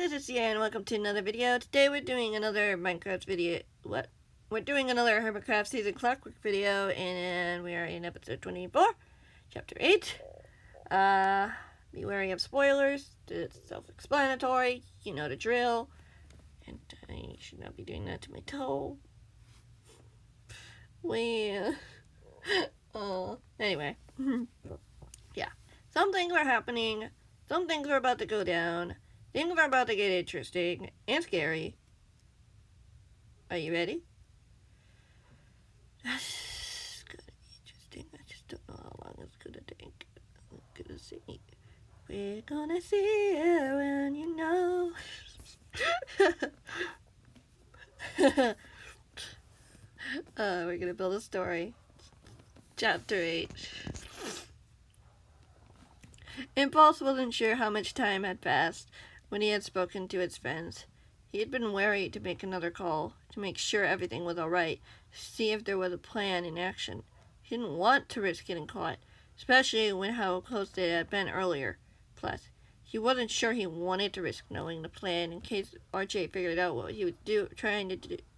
guys, it's Sierra and welcome to another video. Today we're doing another Minecraft video. We're doing another Hermitcraft season Clockwork video, and we are in episode 24, chapter 8. Be wary of spoilers. It's self-explanatory. You know the drill. And I should not be doing that to my toe. Anyway. Yeah. Some things are happening. Some things are about to go down. Things are about to get interesting and scary. Are you ready? It's gonna be interesting. I just don't know how long it's gonna take. I'm gonna see. We're gonna see it when you know. We're gonna build a story. Chapter 8. Impulse wasn't sure how much time had passed when he had spoken to his friends. He had been wary to make another call, to make sure everything was all right, to see if there was a plan in action. He didn't want to risk getting caught, especially when how close they had been earlier. Plus, he wasn't sure he wanted to risk knowing the plan in case RJ figured out what he was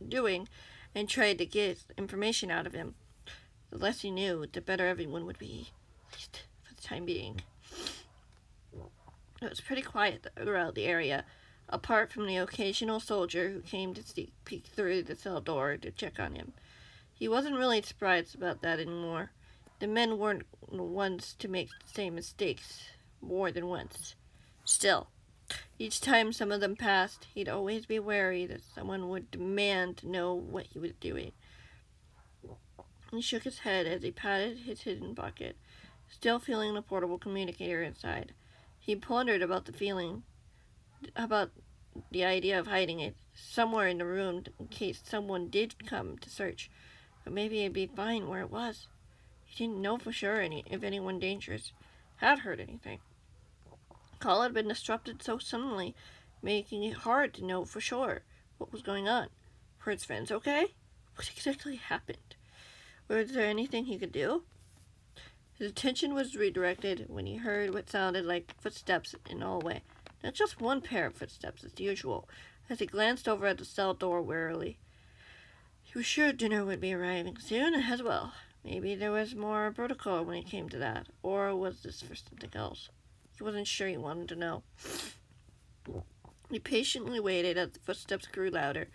doing and tried to get information out of him. The less he knew, the better everyone would be, at least for the time being. It was pretty quiet throughout the area, apart from the occasional soldier who came to peek through the cell door to check on him. He wasn't really surprised about that anymore. The men weren't the ones to make the same mistakes more than once. Still, each time some of them passed, he'd always be wary that someone would demand to know what he was doing. He shook his head as he patted his hidden pocket, still feeling the portable communicator inside. He pondered about the idea of hiding it somewhere in the room in case someone did come to search. But maybe it'd be fine where it was. He didn't know for sure if anyone dangerous had heard anything. The call had been disrupted so suddenly, making it hard to know for sure what was going on. Were his friends okay? What exactly happened? Was there anything he could do? His attention was redirected when he heard what sounded like footsteps in the hallway. Not just one pair of footsteps as usual, as he glanced over at the cell door warily. He was sure dinner would be arriving soon as well. Maybe there was more protocol when it came to that, or was this for something else? He wasn't sure he wanted to know. He patiently waited as the footsteps grew louder,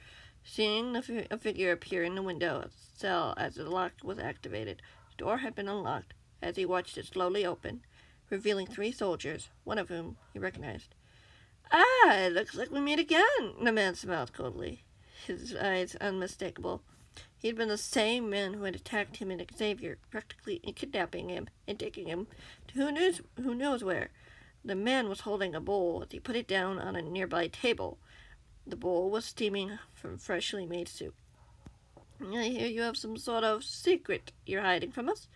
seeing a figure appear in the window of the cell as the lock was activated. The door had been unlocked, as he watched it slowly open, revealing 3 soldiers, one of whom he recognized. "Ah, it looks like we meet again," the man smiled coldly, his eyes unmistakable. He had been the same man who had attacked him and Xavier, practically kidnapping him and taking him to who knows where. The man was holding a bowl as he put it down on a nearby table. The bowl was steaming from freshly made soup. "I hear you have some sort of secret you're hiding from us."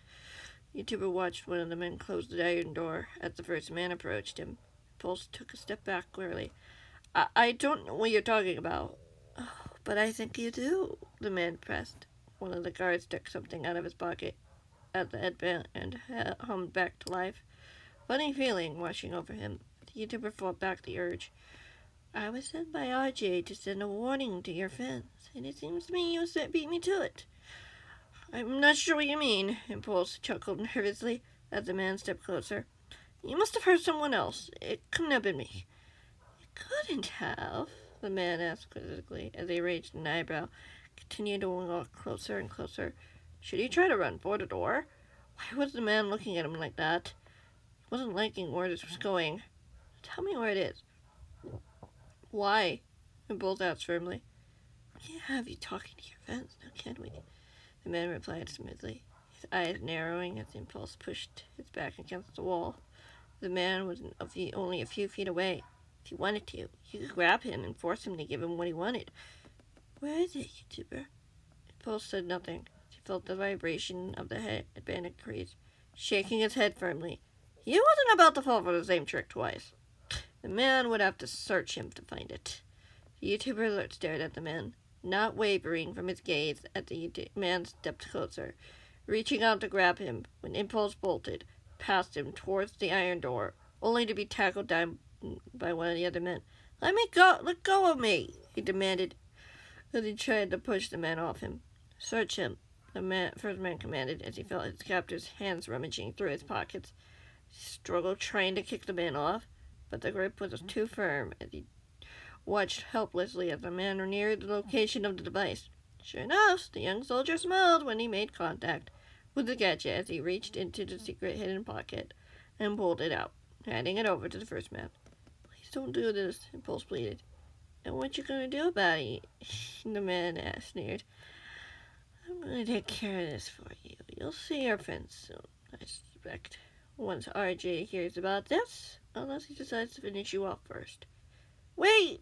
YouTuber watched one of the men close the iron door as the first man approached him. Pulse took a step back warily. I don't know what you're talking about." "Oh, but I think you do," the man pressed. One of the guards took something out of his pocket at the headband and hummed back to life. Funny feeling washing over him. The YouTuber fought back the urge. "I was sent by RJ to send a warning to your friends, and it seems to me you beat me to it." "I'm not sure what you mean," Impulse chuckled nervously as the man stepped closer. "You must have heard someone else. It couldn't have been me." "It couldn't have?" the man asked quizzically as he raised an eyebrow, continued to walk closer and closer. Should he try to run for the door? Why was the man looking at him like that? He wasn't liking where this was going. "Tell me where it is." "Why?" Impulse asked firmly. "We can't have you talking to your friends, now can we?" The man replied smoothly, his eyes narrowing as Impulse pushed his back against the wall. The man was only a few feet away. If he wanted to, he could grab him and force him to give him what he wanted. "Where is it, YouTuber?" Impulse said nothing. He felt the vibration of the headband increase, shaking his head firmly. He wasn't about to fall for the same trick twice. The man would have to search him to find it. The YouTuber stared at the man, not wavering from his gaze as the man stepped closer, reaching out to grab him when Impulse bolted past him towards the iron door, only to be tackled down by one of the other men. Let me go! Let go of me! He demanded as he tried to push the man off him. Search him, the first man commanded as he felt his captor's hands rummaging through his pockets. He struggled trying to kick the man off, but the grip was too firm as he watched helplessly as the man neared the location of the device. Sure enough, the young soldier smiled when he made contact with the gadget as he reached into the secret hidden pocket and pulled it out, handing it over to the first man. Please don't do this, Impulse pleaded. And what you gonna do about it? The man sneered. I'm gonna take care of this for you. You'll see your friends soon, I suspect. Once RJ hears about this, unless he decides to finish you off first. Wait!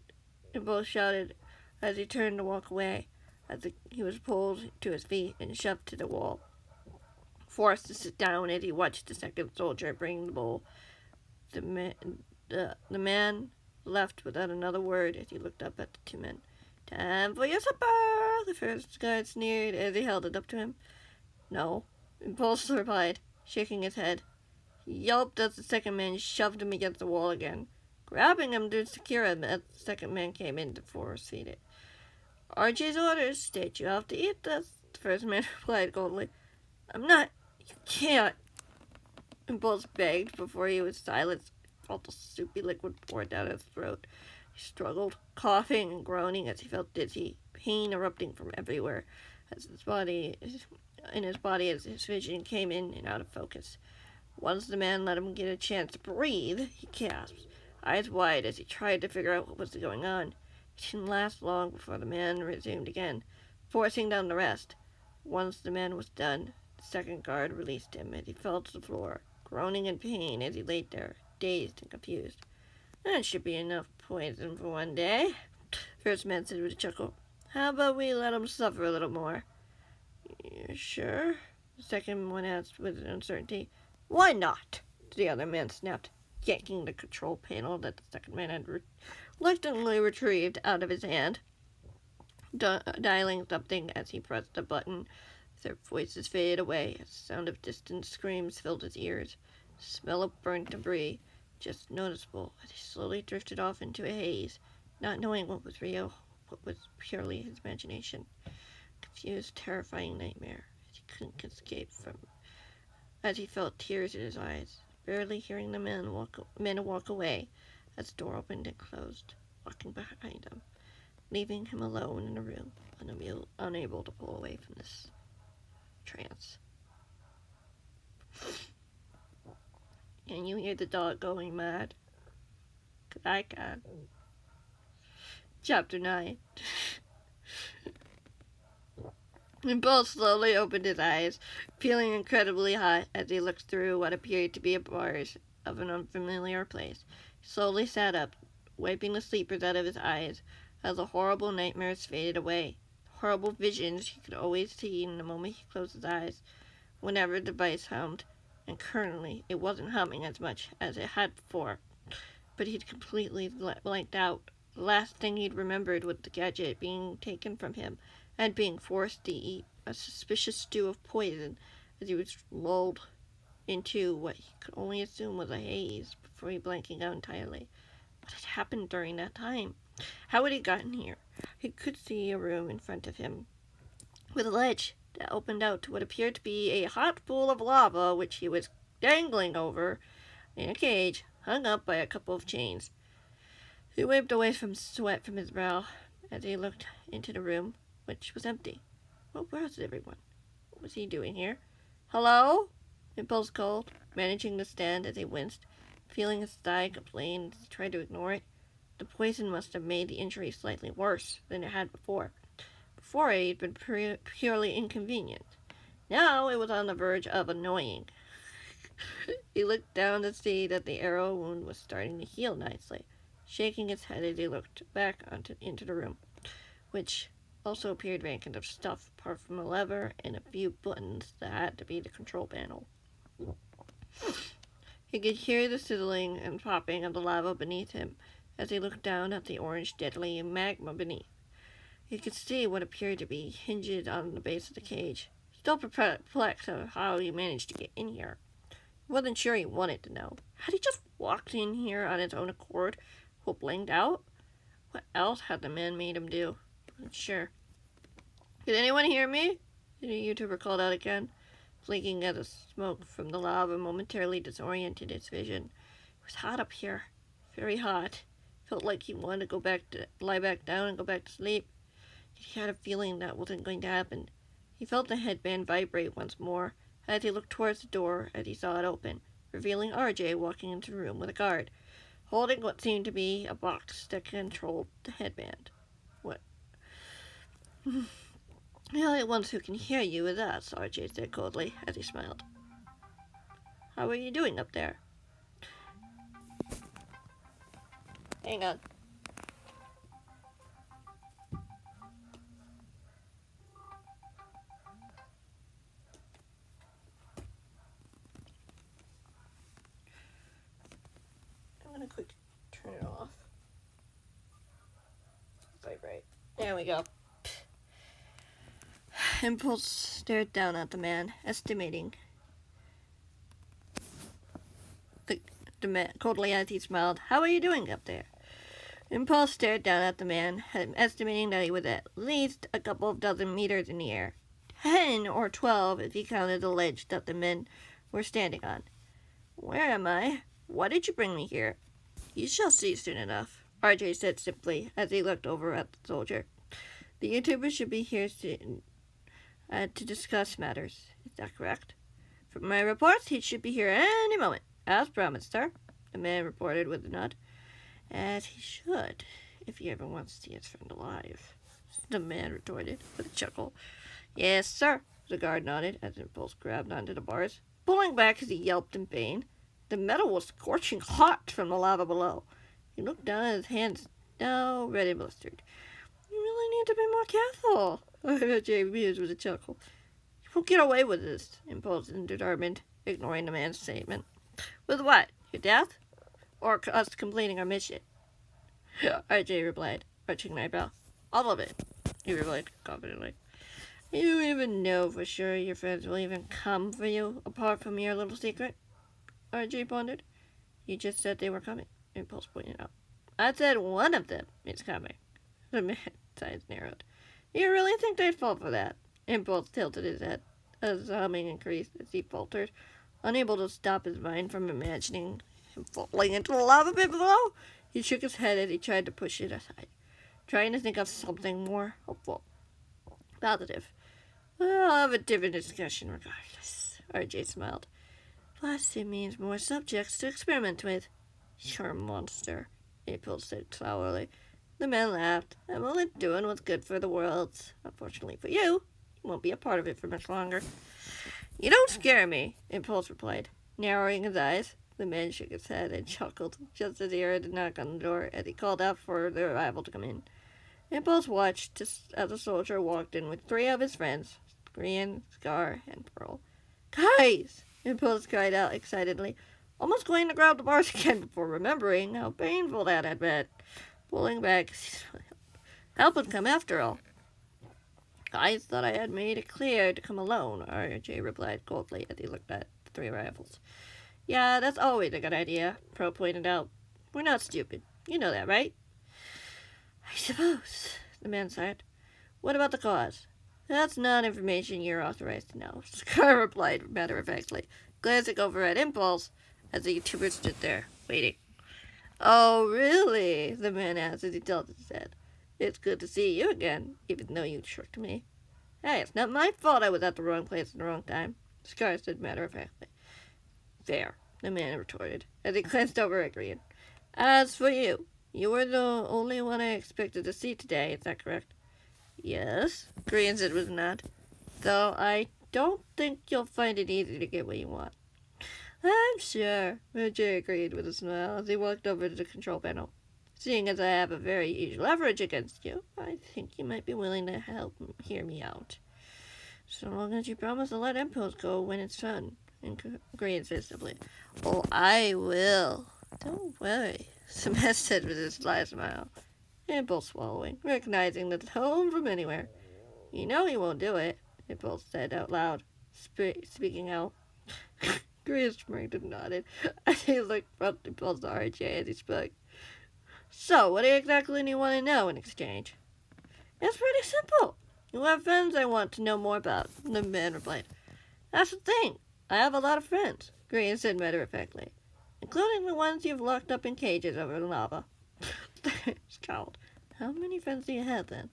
Impulse shouted as he turned to walk away, as he was pulled to his feet and shoved to the wall. Forced to sit down as he watched the second soldier bring the bowl. The man left without another word as he looked up at the two men. Time for your supper, the first guard sneered as he held it up to him. No, Impulse replied, shaking his head. He yelped as the second man shoved him against the wall again, grabbing him to secure him as the second man came in to force feed it. RJ's orders state you have to eat this, the first man replied coldly. I'm not. You can't. Impulse begged before he was silenced. Felt the soupy liquid pour down his throat. He struggled, coughing and groaning as he felt dizzy, pain erupting from everywhere as his body as his vision came in and out of focus. Once the man let him get a chance to breathe, he gasped, eyes wide as he tried to figure out what was going on. It didn't last long before the man resumed again, forcing down the rest. Once the man was done, the second guard released him as he fell to the floor, groaning in pain as he lay there, dazed and confused. That should be enough poison for one day, first man said with a chuckle. How about we let him suffer a little more? You're sure? The second one asked with uncertainty. Why not? The other man snapped, yanking the control panel that the second man had reluctantly retrieved out of his hand, dialing something as he pressed the button. Their voices faded away as the sound of distant screams filled his ears. The smell of burnt debris, just noticeable as he slowly drifted off into a haze, not knowing what was real, what was purely his imagination. Confused, terrifying nightmare as he couldn't escape from, as he felt tears in his eyes, barely hearing the men walk away as the door opened and closed, walking behind him, leaving him alone in a room, unable to pull away from this trance. Can you hear the dog going mad? 'Cause I can. Chapter 9. Impulse slowly opened his eyes, feeling incredibly hot as he looked through what appeared to be bars of an unfamiliar place. He slowly sat up, wiping the sleepers out of his eyes as the horrible nightmares faded away. Horrible visions he could always see in the moment he closed his eyes, whenever the device hummed, and currently it wasn't humming as much as it had before, but he'd completely blanked out. The last thing he'd remembered was the gadget being taken from him and being forced to eat a suspicious stew of poison as he was lulled into what he could only assume was a haze before he blanking out entirely. What had happened during that time? How had he gotten here? He could see a room in front of him with a ledge that opened out to what appeared to be a hot pool of lava which he was dangling over in a cage hung up by a couple of chains. He wiped away some sweat from his brow as he looked into the room, which was empty. What was everyone? What was he doing here? Hello? Impulse called, managing to stand as he winced, feeling his thigh complain as he tried to ignore it. The poison must have made the injury slightly worse than it had before. Before it had been purely inconvenient. Now it was on the verge of annoying. He looked down to see that the arrow wound was starting to heal nicely, shaking his head as he looked back into the room, which also appeared vacant of stuff apart from a lever and a few buttons that had to be the control panel. He could hear the sizzling and popping of the lava beneath him as he looked down at the orange deadly magma beneath. He could see what appeared to be hinges on the base of the cage, still perplexed of how he managed to get in here. Wasn't sure he wanted to know. Had he just walked in here on his own accord, while blanked out? What else had the man made him do? Wasn't sure. Did anyone hear me? The YouTuber called out again, blinking at the smoke from the lava momentarily disoriented his vision. It was hot up here. Very hot. Felt like he wanted to lie back down and go back to sleep. He had a feeling that wasn't going to happen. He felt the headband vibrate once more as he looked towards the door as he saw it open, revealing RJ walking into the room with a guard, holding what seemed to be a box that controlled the headband. What? The only ones who can hear you is us, RJ said coldly as he smiled. How are you doing up there? Hang on. I'm gonna quick turn it off. Vibrate. There we go. Impulse stared down at the man, estimating the man coldly as he smiled. How are you doing up there? Impulse stared down at the man, estimating that he was at least a couple of dozen meters in the air. 10 or 12 if he counted the ledge that the men were standing on. Where am I? Why did you bring me here? You shall see soon enough, RJ said simply as he looked over at the soldier. The YouTuber should be here soon to discuss matters. Is that correct? From my reports, he should be here any moment. As promised, sir, the man reported with a nod. As he should, if he ever wants to see his friend alive, the man retorted with a chuckle. Yes, sir, the guard nodded as Impulse grabbed onto the bars, pulling back as he yelped in pain. The metal was scorching hot from the lava below. He looked down at his hands, now red and blistered. You really need to be more careful, RJ mused with a chuckle. You won't get away with this, Impulse determined, ignoring the man's statement. With what? Your death? Or us completing our mission? RJ replied, arching an eyebrow. All of it, he replied confidently. You even know for sure your friends will even come for you, apart from your little secret? RJ pondered. You just said they were coming, Impulse pointed out. I said one of them is coming. The man's eyes narrowed. You really think they'd fall for that? Impulse tilted his head as the humming increased as he faltered, unable to stop his mind from imagining him falling into the lava pit below. He shook his head as he tried to push it aside, trying to think of something more hopeful. Positive. I'll have a different discussion regardless, RJ smiled. Plus, it means more subjects to experiment with. You're a monster, Impulse said sourly. The man laughed. I'm only doing what's good for the world. Unfortunately for you, you won't be a part of it for much longer. You don't scare me, Impulse replied, narrowing his eyes. The man shook his head and chuckled just as he heard a knock on the door as he called out for the arrival to come in. Impulse watched as a soldier walked in with 3 of his friends, Grian, Scar, and Pearl. Guys! Impulse cried out excitedly, almost going to grab the bars again before remembering how painful that had been. Pulling back, help would come after all. I thought I had made it clear to come alone, RJ replied coldly as he looked at the 3 rivals. Yeah, that's always a good idea, Pearl pointed out. We're not stupid. You know that, right? I suppose, the man sighed. What about the cause? That's not information you're authorized to know, Scar replied matter-of-factly, glancing over at Impulse as the YouTuber stood there, waiting. Oh, really? The man asked as he tilted his head. It's good to see you again, even though you tricked me. Hey, it's not my fault I was at the wrong place at the wrong time, Scar said matter-of-factly. Fair, the man retorted, as he glanced over at Grian. As for you, you were the only one I expected to see today, is that correct? Yes, Grian said with a nod. Though I don't think you'll find it easy to get what you want. I'm sure, Jay agreed with a smile as he walked over to the control panel. Seeing as I have a very huge leverage against you, I think you might be willing to help hear me out. So long as you promise to let Impulse go when it's done, Grian said simply. Oh, I will. Don't worry, Smash said with a sly smile. Impulse swallowing, recognizing the tone from anywhere. You know he won't do it, Impulse said out loud, speaking out. Chris smirked and nodded as he looked from Impulse to RJ as he spoke. So, what exactly do you want to know in exchange? It's pretty simple. You have friends I want to know more about, the man replied. That's the thing. I have a lot of friends, Green said matter-of-factly, including the ones you've locked up in cages over in lava. Scowled. How many friends do you have, then?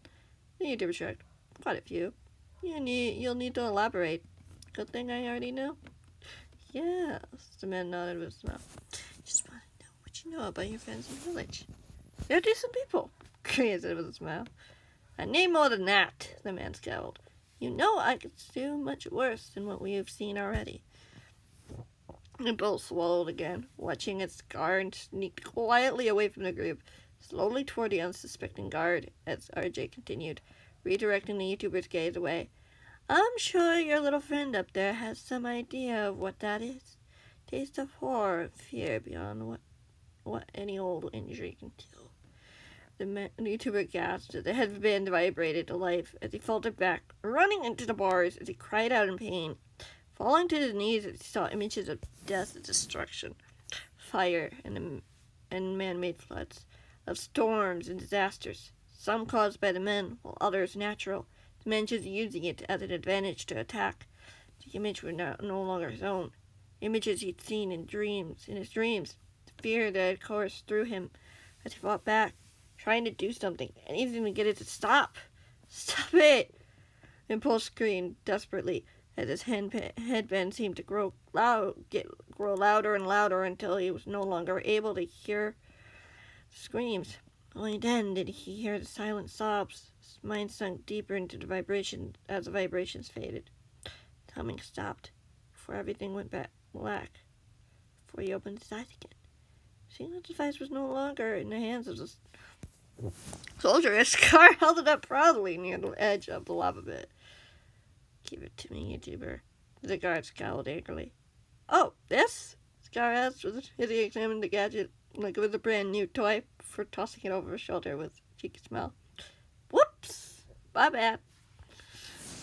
The YouTuber shrugged. Quite a few. You'll need to elaborate. Good thing I already know. Yes, the man nodded with a smile. Just want to know what you know about your friends in the village. They're decent people, Green said with a smile. I need more than that, the man scowled. You know I could do much worse than what we have seen already. Impulse swallowed again, watching its guard sneak quietly away from the group, slowly toward the unsuspecting guard, as RJ continued, redirecting the YouTuber's gaze away. I'm sure your little friend up there has some idea of what that is. Taste of horror and fear beyond what any old injury can kill. The YouTuber gasped as the headband vibrated to life as he faltered back, running into the bars as he cried out in pain, falling to his knees as he saw images of death and destruction, fire and man-made floods, of storms and disasters, some caused by the men, while others natural, the men just using it as an advantage to attack. The images were no longer his own. Images he'd seen in his dreams, the fear that had coursed through him as he fought back, trying to do something, anything to get it to stop. Stop it! Impulse screamed desperately as his headband seemed to grow louder and louder until he was no longer able to hear the screams. Only then did he hear the silent sobs. His mind sunk deeper into the vibration as the vibrations faded. The humming stopped before everything went back black. Before he opened his eyes again, seeing that the device was no longer in the hands of the soldier, as Scar held it up proudly near the edge of the lava pit. Give it to me, YouTuber. The guard scowled angrily. Oh, this? Scar asked as he examined the gadget like it was a brand new toy before tossing it over his shoulder with a cheeky smile. Whoops! My bad.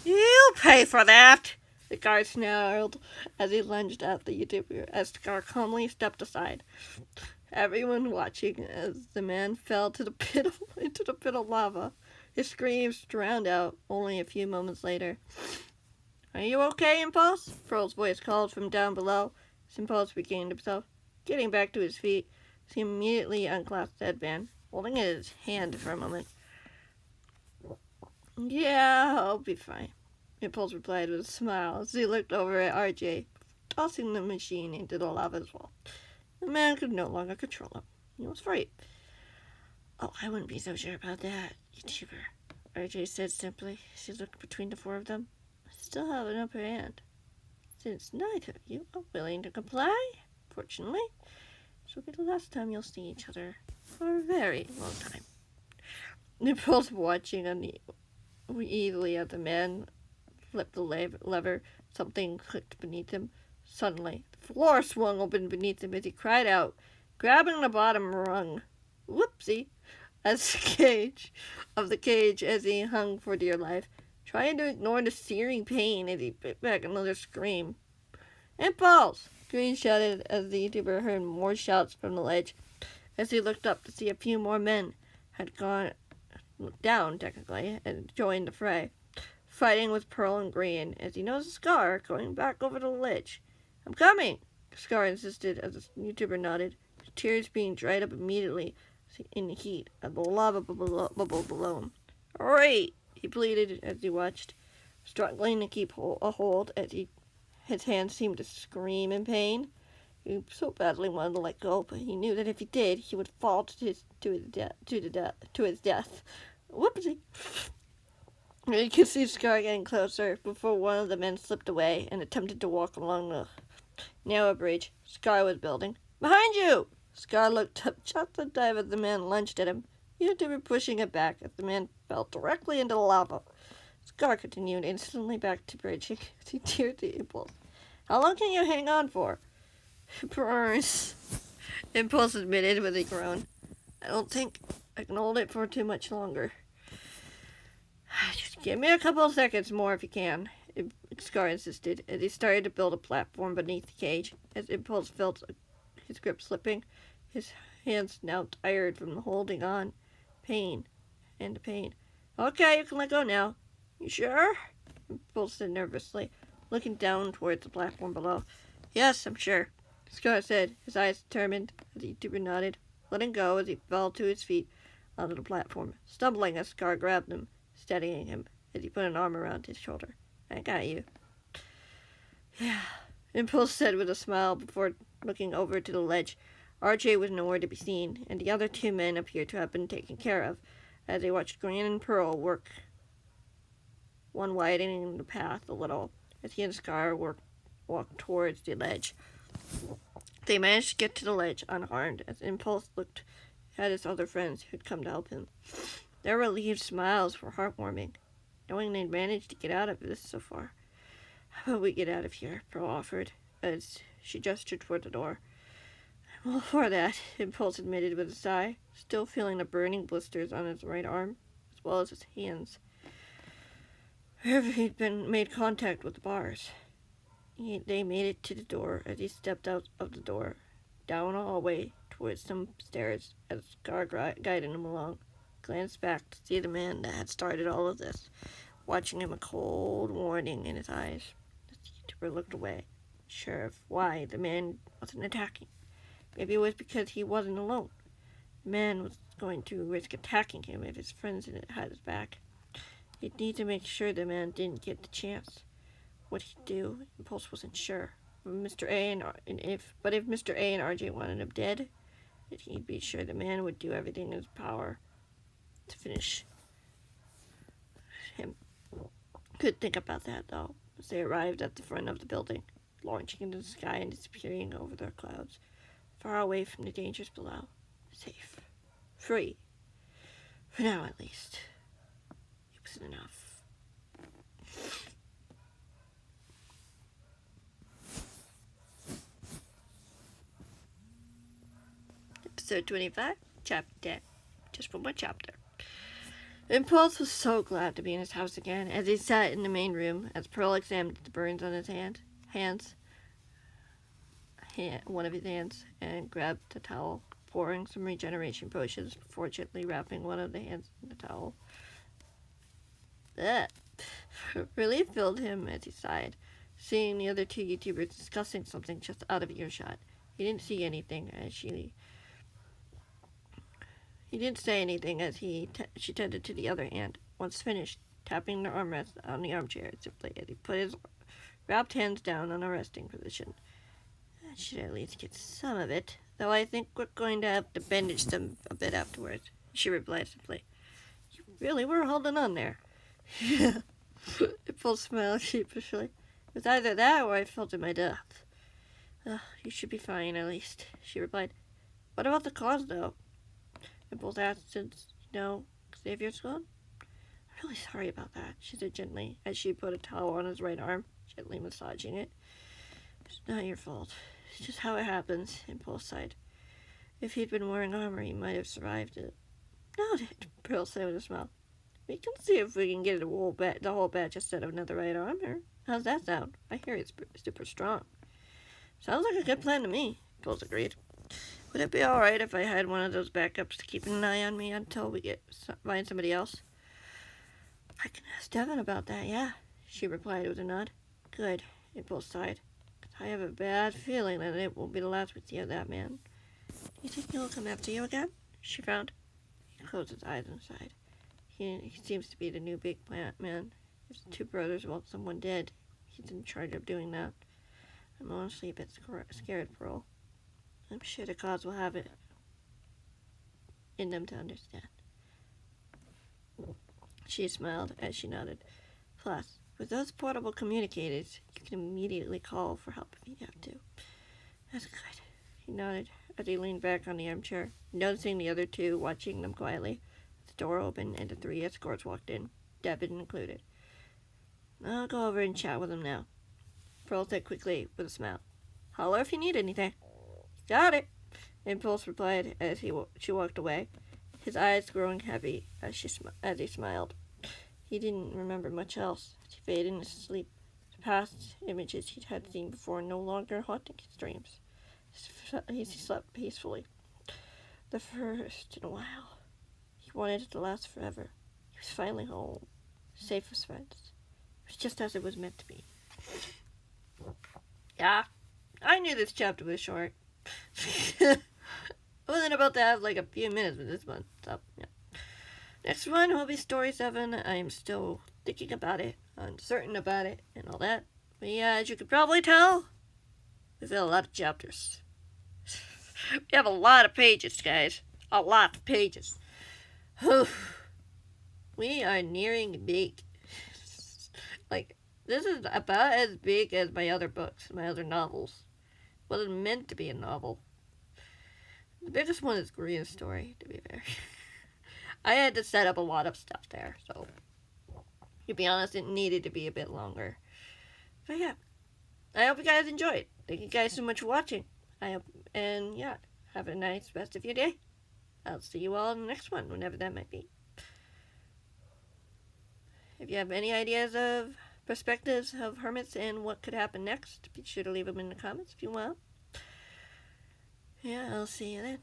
You'll pay for that! The guard snarled as he lunged at the YouTuber as Scar calmly stepped aside. Everyone watching as the man fell into the pit of lava. His screams drowned out only a few moments later. Are you okay, Impulse? Pearl's voice called from down below as Impulse regained himself. Getting back to his feet, he immediately unclasped the headband, holding it in his hand for a moment. Yeah, I'll be fine, Impulse replied with a smile as he looked over at RJ, tossing the machine into the lava as well. The man could no longer control him. He was free. Oh, I wouldn't be so sure about that, YouTuber, RJ said simply as he looked between the four of them. I still have an upper hand. Since neither of you are willing to comply, fortunately, this will be the last time you'll see each other for a very long time. They're both watching uneasily as the man flipped the lever. Something clicked beneath him. Suddenly, the floor swung open beneath him as he cried out, grabbing the bottom rung. Whoopsie! As the cage as he hung for dear life, trying to ignore the searing pain as he bit back another scream. Impulse! Green shouted as the YouTuber heard more shouts from the ledge as he looked up to see a few more men had gone down, technically, and joined the fray, fighting with Pearl and Green as he noticed Scar going back over the ledge. I'm coming, Scar insisted as the YouTuber nodded, his tears being dried up immediately in the heat of the lava bubble below him. Hurry, he pleaded as he watched, struggling to keep a hold as his hands seemed to scream in pain. He so badly wanted to let go, but he knew that if he did, he would fall to his death. Whoopsie! You could see Scar getting closer before one of the men slipped away and attempted to walk along the narrow bridge Scar was building. Behind you! Scar looked up just in time as the man lunged at him. YouTuber pushing it back as the man fell directly into the lava. Scar continued instantly back to bridging as he teared the Impulse. How long can you hang on for? It burns, Impulse admitted with a groan. I don't think I can hold it for too much longer. Just give me a couple of seconds more if you can, Scar insisted, as he started to build a platform beneath the cage. As Impulse felt his grip slipping, his hands now tired from holding on. Pain. Okay, you can let go now. You sure? Impulse said nervously, looking down towards the platform below. Yes, I'm sure, Scar said, his eyes determined, as the YouTuber nodded, letting go as he fell to his feet onto the platform. Stumbling as Scar grabbed him, steadying him as he put an arm around his shoulder. I got you. Yeah, Impulse said with a smile before looking over to the ledge. RJ was nowhere to be seen, and the other two men appeared to have been taken care of, as they watched Green and Pearl work, one widening the path a little, as he and Scar walked towards the ledge. They managed to get to the ledge unharmed, as Impulse looked at his other friends who had come to help him. Their relieved smiles were heartwarming, knowing they'd managed to get out of this so far. How about we get out of here? Pearl offered, as she gestured toward the door. I'm all for that, Impulse admitted with a sigh, still feeling the burning blisters on his right arm, as well as his hands. Wherever he'd made contact with the bars. They made it to the door as he stepped out of the door, down a hallway towards some stairs as Scar guided him along. Glanced back to see the man that had started all of this, watching him, a cold warning in his eyes. The YouTuber looked away, sure of why the man wasn't attacking. Maybe it was because he wasn't alone. The man was going to risk attacking him if his friends had his back. He'd need to make sure the man didn't get the chance. What he'd do, Impulse wasn't sure. If Mr. A and RJ wanted him dead, he'd be sure the man would do everything in his power to finish him. Could think about that, though, as they arrived at the front of the building, launching into the sky and disappearing over the clouds, far away from the dangers below. Safe. Free. For now, at least. It was enough. Episode 25, Chapter 10. Just one more chapter. Impulse was so glad to be in his house again, as he sat in the main room, as Pearl examined the burns on his one of his hands, and grabbed the towel, pouring some regeneration potions before gently wrapping one of the hands in the towel. That relief filled him as he sighed, seeing the other two YouTubers discussing something just out of earshot. He didn't see anything as she didn't say anything as she tended to the other hand. Once finished, tapping the armrest on the armchair simply as he put his wrapped hands down on a resting position. I should at least get some of it, though I think we're going to have to bandage them a bit afterwards, she replied simply. You really were holding on there. Yeah. Impulse smiled sheepishly. It was either that or I fell to my death. You should be fine, at least, she replied. What about the cause, though? Impulse asked, since, Xavier's gone. I'm really sorry about that, she said gently, as she put a towel on his right arm, gently massaging it. It's not your fault. It's just how it happens, Impulse sighed. If he'd been wearing armor, he might have survived it. Noted, Pearl said with a smile. We can see if we can get the whole batch instead of another right armor. How's that sound? I hear it's super strong. Sounds like a good plan to me, Impulse agreed. Would it be alright if I had one of those backups to keep an eye on me until we find somebody else? I can ask Devin about that, yeah, she replied with a nod. Good, Impulse sighed. I have a bad feeling that it will be the last we see of that man. You think he'll come after you again? She frowned. He closed his eyes and sighed. He seems to be the new big plant man. If the two brothers want someone dead, he's in charge of doing that. I'm honestly a bit scared, Pearl. I'm sure the gods will have it in them to understand. She smiled as she nodded. Plus, with those portable communicators, you can immediately call for help if you have to. That's good. He nodded as he leaned back on the armchair, noticing the other two watching them quietly. The door opened and the three escorts walked in, Devin included. I'll go over and chat with them now, Pearl said quickly with a smile. Holler if you need anything. Got it, Impulse replied as she walked away, his eyes growing heavy as he smiled. He didn't remember much else as he faded into sleep, past images he had seen before no longer haunting his dreams. He slept peacefully. The first in a while. He wanted it to last forever. He was finally home, safe with friends. It was just as it was meant to be. Yeah, I knew this chapter was short. I wasn't about to have like a few minutes with this one, so yeah. Next one will be story 7. I am still thinking about it, uncertain about it, and all that. But yeah, as you could probably tell, we've got a lot of chapters. We have a lot of pages, guys. A lot of pages. We are nearing big. Like, this is about as big as my other books, my other novels. Well, it's meant to be a novel. The biggest one is Korea's story, to be fair. I had to set up a lot of stuff there, so to be honest, it needed to be a bit longer. But yeah, I hope you guys enjoyed. Thank you guys so much for watching. And yeah, have a nice rest of your day. I'll see you all in the next one, whenever that might be. If you have any ideas of perspectives of hermits and what could happen next, be sure to leave them in the comments if you want. Yeah, I'll see you then.